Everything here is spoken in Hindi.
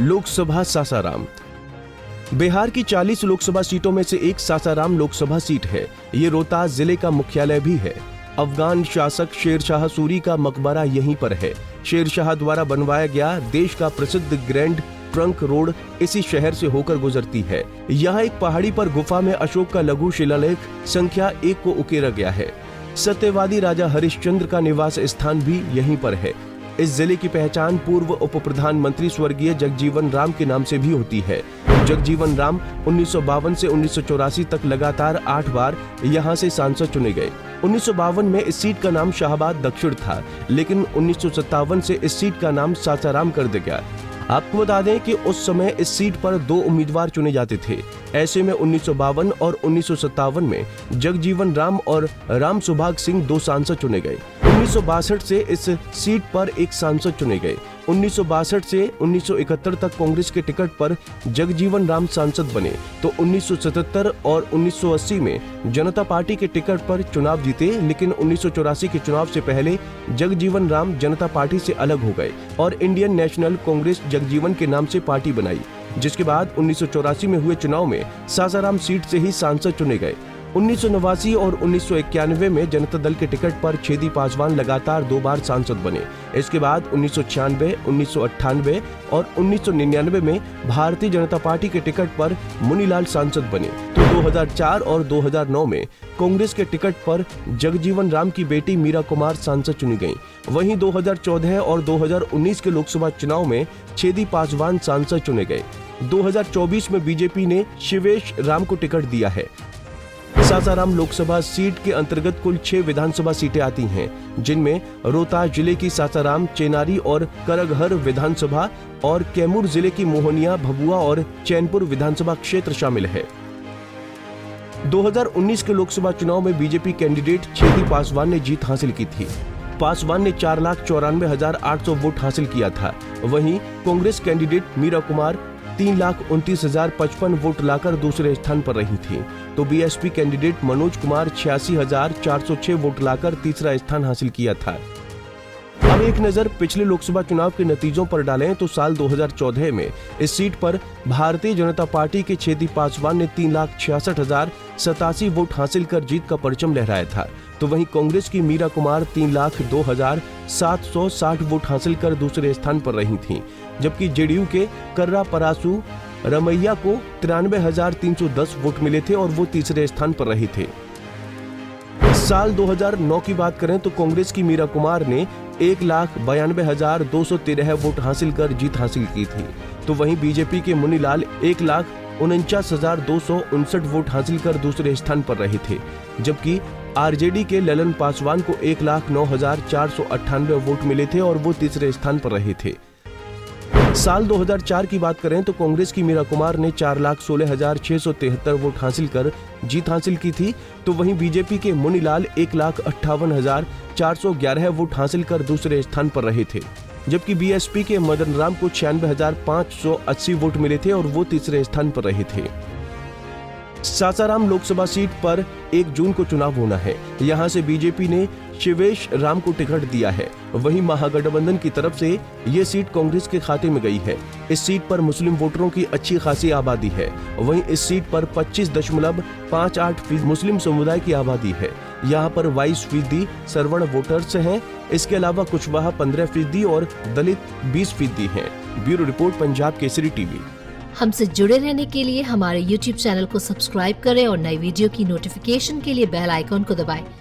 लोकसभा सासाराम। बिहार की 40 लोकसभा सीटों में से एक सासाराम लोकसभा सीट है। ये रोहतास जिले का मुख्यालय भी है। अफगान शासक शेरशाह सूरी का मकबरा यहीं पर है। शेरशाह द्वारा बनवाया गया देश का प्रसिद्ध ग्रैंड ट्रंक रोड इसी शहर से होकर गुजरती है। यहाँ एक पहाड़ी पर गुफा में अशोक का लघु शिलालेख संख्या 1 को उकेरा गया है। सत्यवादी राजा हरिश्चंद्र का निवास स्थान भी यहीं पर है। इस जिले की पहचान पूर्व उप प्रधानमंत्री स्वर्गीय जगजीवन राम के नाम से भी होती है। जगजीवन राम 1952 से 1984 तक लगातार 8 बार यहां से सांसद चुने गए। 1952 में इस सीट का नाम शाहबाद दक्षिण था, लेकिन 1957 से इस सीट का नाम सासाराम कर दिया गया। आपको बता दें कि उस समय इस सीट पर 2 उम्मीदवार चुने जाते थे। ऐसे में 1952 और 1957 में जगजीवन राम और राम सुभाग सिंह 2 सांसद चुने गए। 1962 से इस सीट पर एक सांसद चुने गए। 1962 से 1971 तक कांग्रेस के टिकट पर जगजीवन राम सांसद बने, तो 1977 और 1980 में जनता पार्टी के टिकट पर चुनाव जीते, लेकिन 1984 के चुनाव से पहले जगजीवन राम जनता पार्टी से अलग हो गए और इंडियन नेशनल कांग्रेस जगजीवन के नाम से पार्टी बनाई, जिसके बाद 1984 में हुए चुनाव में सासाराम सीट से ही सांसद चुने गए। 1989 और 1991 में जनता दल के टिकट पर छेदी पासवान लगातार 2 बार सांसद बने। इसके बाद 1996, 1998 और 1999 में भारतीय जनता पार्टी के टिकट पर मुनीलाल सांसद बने, तो 2004 और 2009 में कांग्रेस के टिकट पर जगजीवन राम की बेटी मीरा कुमार सांसद चुनी गयी। वहीं 2014 और 2019 के लोकसभा चुनाव में छेदी पासवान सांसद चुने गए। 2024 में बीजेपी ने शिवेश राम को टिकट दिया है। सासाराम लोकसभा सीट के अंतर्गत कुल 6 विधानसभा सीटें आती हैं, जिनमें रोहतास जिले की सासाराम, चेनारी और करगहर विधानसभा और कैमूर जिले की मोहनिया, भभुआ और चैनपुर विधानसभा क्षेत्र शामिल है। 2019 के लोकसभा चुनाव में बीजेपी कैंडिडेट छेदी पासवान ने जीत हासिल की थी। पासवान ने 4,94,800 वोट हासिल किया था। वहीं कांग्रेस कैंडिडेट मीरा कुमार 3,29,055 वोट लाकर दूसरे स्थान पर रही थी, तो BSP candidate Manoj Kumar 86,406 vote लाकर तीसरा स्थान हासिल किया था। अब एक नजर पिछले लोकसभा चुनाव के नतीजों पर डालें तो साल 2014 में इस सीट पर भारतीय जनता पार्टी के छेदी पासवान ने 3,66,087 वोट हासिल कर जीत का परचम लहराया था, तो वहीं कांग्रेस की मीरा कुमार 3,02,760 वोट हासिल कर दूसरे स्थान पर रही थीं, जबकि जेडीयू के कर्रा परासू रमैया को 93,310 वोट मिले थे और वो तीसरे स्थान पर रहे थे। साल 2009 की बात करें तो कांग्रेस की मीरा कुमार ने 1,92,213 वोट हासिल कर जीत हासिल की थी, तो वहीं बीजेपी के मुनीलाल 1,49,259 वोट हासिल कर दूसरे स्थान पर रहे थे, जबकि आरजेडी के ललन पासवान को 1,09,498 वोट मिले थे और वो तीसरे स्थान पर रहे थे। साल 2004 की बात करें तो कांग्रेस की मीरा कुमार ने 4,16,673 वोट हासिल कर जीत हासिल की थी, तो वहीं बीजेपी के मुनीलाल 1,58,411 वोट हासिल कर दूसरे स्थान पर रहे थे, जबकि बीएसपी के मदन राम को 96,580 वोट मिले थे और वो तीसरे स्थान पर रहे थे। सासाराम लोकसभा सीट पर 1 जून को चुनाव होना है। यहां से बीजेपी ने शिवेश राम को टिकट दिया है। वहीं महागठबंधन की तरफ से ये सीट कांग्रेस के खाते में गई है। इस सीट पर मुस्लिम वोटरों की अच्छी खासी आबादी है। वहीं इस सीट पर 25.58% मुस्लिम समुदाय की आबादी है। यहाँ पर 22% सरवण वोटर्स हैं। इसके अलावा कुशवाहा 15% और दलित 20% हैं। Bureau report, Punjab Kesari TV. हमसे जुड़े रहने के लिए हमारे YouTube चैनल को सब्सक्राइब करें और नई वीडियो की नोटिफिकेशन के लिए बेल आइकॉन को दबाएं।